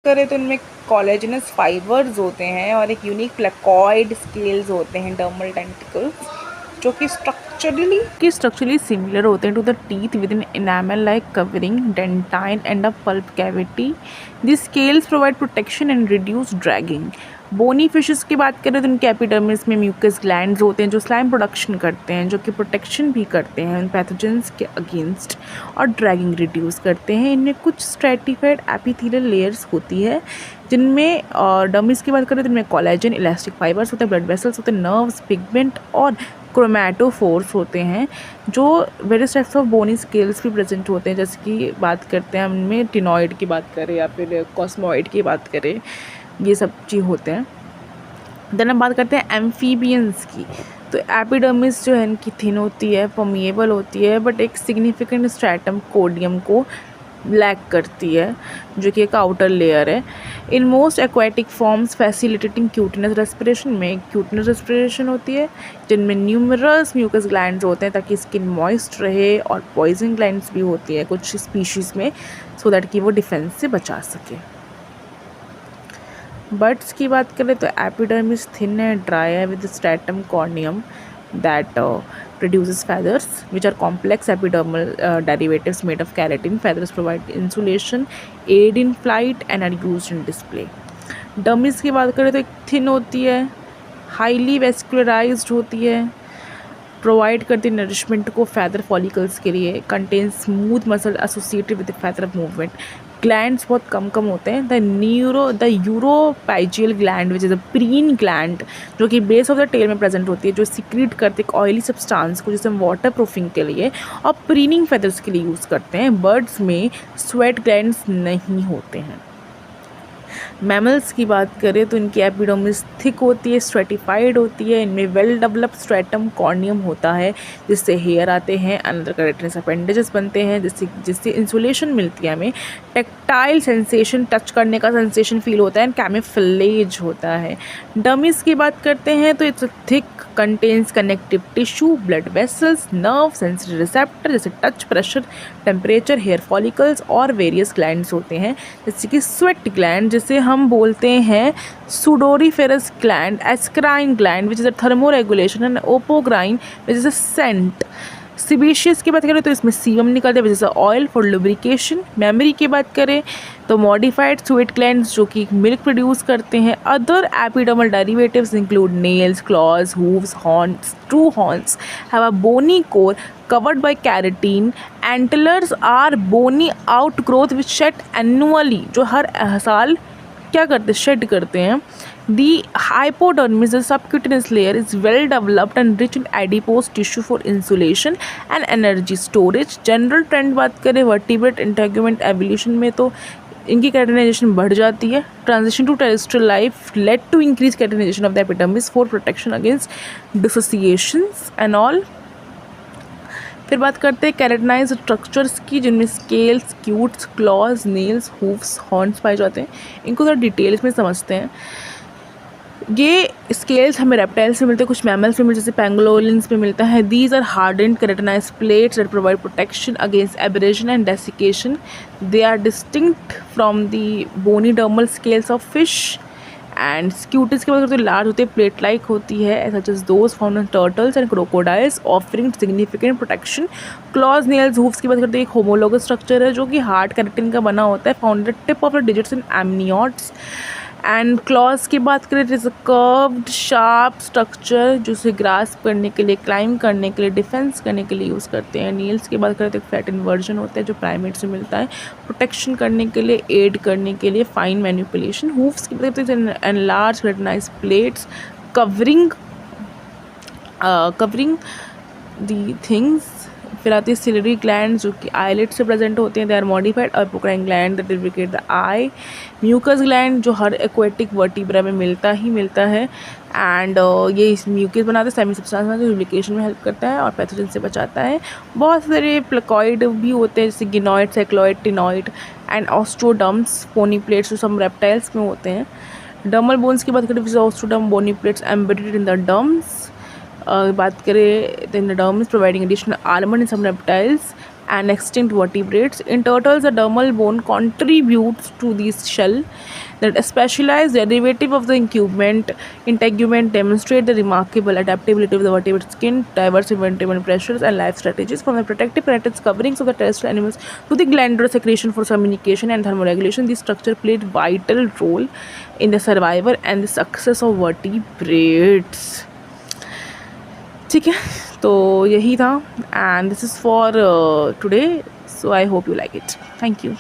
करें तो इनमें कोलेजनस फाइबर्स होते हैं और एक यूनिक प्लेकॉइड स्केल्स होते हैं डर्मल टेंटिकल्स जो कि स्ट्रक्चरली सिमिलर होते हैं to the teeth with in enamel like covering dentine and a pulp cavity. This scales provide protection and reduce dragging. Bony fishes की बात करें तो इनके एपिडर्मिस में म्यूकस ग्लैंड्स होते हैं जो स्लाइम प्रोडक्शन करते हैं, जो कि प्रोटेक्शन भी करते हैं उन पैथोजेंस के अगेंस्ट और ड्रैगिंग रिड्यूस करते हैं. इनमें कुछ स्ट्रेटिफाइड एपिथेलियल लेयर्स होती है जिनमें डर्मिस की बात करें तो इनमें कोलेजन, इलास्टिक फाइबर्स होते हैं, ब्लड वेसल्स होते हैं, नर्व्स, पिगमेंट और क्रोमैटोफोर्स होते हैं जो various types of bony scales भी प्रेजेंट होते हैं. जैसे कि बात करते हैं हमने टिनॉइड की बात करें या फिर कॉस्मोइड की बात करें, ये सब चीज़ होते हैं. देन हम बात करते हैं एम्फीबियंस की. तो एपिडर्मिस जो है इनकी थिन होती है, परमिएबल होती है, बट एक सिग्निफिकेंट स्ट्रैटम कोडियम को लैक करती है जो कि एक आउटर लेयर है. In most aquatic forms facilitating cutaneous respiration में क्यूटिनस रेस्पिरेशन होती है जिनमें न्यूमरस म्यूकस ग्लैंड्स होते हैं ताकि स्किन मॉइस्ट रहे, और पॉइजन ग्लैंड्स भी होती है कुछ स्पीशीज़ में सो दैट कि वो डिफेंस से बचा सके. बर्ड्स की बात करें तो एपिडर्मिस थिन है, ड्राई है with stratum corneum that produces feathers which are complex epidermal derivatives made of keratin. Feathers provide insulation, aid in flight and are used in display. Dermis की बात करें तो एक थिन होती है, हाईली वेस्कुलराइज्ड होती है, प्रोवाइड करती है नरिशमेंट को फैदर फॉलिकल्स के लिए, contain smooth muscle associated with feather movement. Glands बहुत कम होते हैं. The uropygial gland which is a preen gland जो कि बेस ऑफ द टेल में प्रेजेंट होती है, जो सीक्रेट करते हैं ऑयली सब्सटेंस को जिसे हम वाटर प्रूफिंग के लिए और प्रीनिंग फेदर्स के लिए यूज़ करते हैं. बर्ड्स में स्वेट ग्लैंड्स नहीं होते हैं. मैमल्स की बात करें तो इनकी एपिडर्मिस थिक होती है, स्ट्रेटिफाइड होती है. इनमें वेल डेवलप्ड स्ट्रेटम कॉर्नियम होता है जिससे हेयर आते हैं, अंदर कैरेटिनस अपेंडेजेस बनते हैं जिससे इंसुलेशन मिलती है हमें. टेक्टाइल सेंसेशन, टच करने का सेंसेशन फील होता है. एंड कैमोफ्लेज होता है. डर्मिस की बात करते हैं तो it's thick, contains connective tissue, blood vessels, nerve, sensitive receptor जैसे touch, pressure, temperature, hair follicles और वेरियस ग्लैंड्स होते हैं जैसे कि स्वेट ग्लैंड जिसे हम बोलते हैं sudoriferous gland, eccrine gland which is a thermoregulation, and apocrine which is a scent. Sebaceous की बात करें तो इसमें सीबम निकलते हैं which is a oil for lubrication. Mammary की बात करें तो मॉडिफाइड स्वेट ग्लैंड्स जो कि मिल्क प्रोड्यूस करते हैं. Other epidermal derivatives include nails, claws, hooves, horns. True horns have a bony core covered by keratin. Antlers are bony outgrowth which shed annually जो हर साल क्या करते हैं, शेड करते हैं. The hypodermis, the subcutaneous layer, is well developed and rich in adipose tissue for insulation and energy storage. General trend बात करें vertebrate integument evolution में तो इनकी कैटेनाइजेशन बढ़ जाती है. Transition to terrestrial life led to increase keratinization of the epidermis for protection against dissociations and all. फिर बात करते हैं कैरेटनाइज स्ट्रक्चर्स की जिनमें scales, scutes, claws, nails, hooves, horns पाए जाते हैं. इनको थोड़ा डिटेल्स में समझते हैं. ये स्केल्स हमें रेप्टाइल्स में मिलते हैं, कुछ मैमल्स में मिलते हैं जैसे पैंगोलिन्स में मिलता है. These are hardened keratinized plates that provide protection against abrasion and desiccation. They are distinct from the bony dermal scales of fish. And scutes की बात करते हैं लार्ज होती है, प्लेट लाइक होती है such as those found in turtles and crocodiles offering significant protection. Claws, nails, hooves की बात करते हैं एक होमोलोगस स्ट्रक्चर है जो कि हार्ड कैरेटिन का बना होता है, found tip of the digits in amniotes. And clause की बात करें it is a curved sharp structure जो उसे ग्रास्प करने के लिए, क्लाइंब करने के लिए, डिफेंस करने के लिए यूज़ करते हैं. नील्स की बात करें तो एक फ्लैटन वर्जन होता है जो प्राइमेट से मिलता है, प्रोटेक्शन करने के लिए, एड करने के लिए, फाइन मैनिपुलेशन. हूव्स की बात करते हैं enlarged keratinized plates covering the things. फिर आती है सिलरी ग्लैंड जो कि आईलेट से प्रेजेंट होते हैं. They are modified apocrine gland that lubricate the eye. Mucous gland जो हर एक्वेटिक वर्टिब्रा में मिलता है. एंड ये म्यूकस बनाते हैं, सेमी सब्सटेंस में जो लुब्रिकेशन में हेल्प करता है और पैथोजन से बचाता है. बहुत सारे प्लेकॉइड भी होते हैं जैसे ganoid, cycloid, ctenoid and osteoderms, bony plates जो सब रेप्टाइल्स में होते हैं. डर्मल बोन्स की बात करें तो osteoderm bony plates embedded in the dermis. बात करें तो in the derm is providing additional armour in some reptiles. and extinct vertebrates. In turtles, the dermal bone contributes to this shell. That a specialized derivative of the integument demonstrate the remarkable adaptability of the vertebrate skin, diverse environment pressures, and life strategies from the protective cartilaginous coverings of the terrestrial animals to the glandular secretion for communication and thermoregulation. This structure played vital role in the survival and the success of vertebrates. ठीक है, तो यही था, and this is for today, so I hope you like it. Thank you.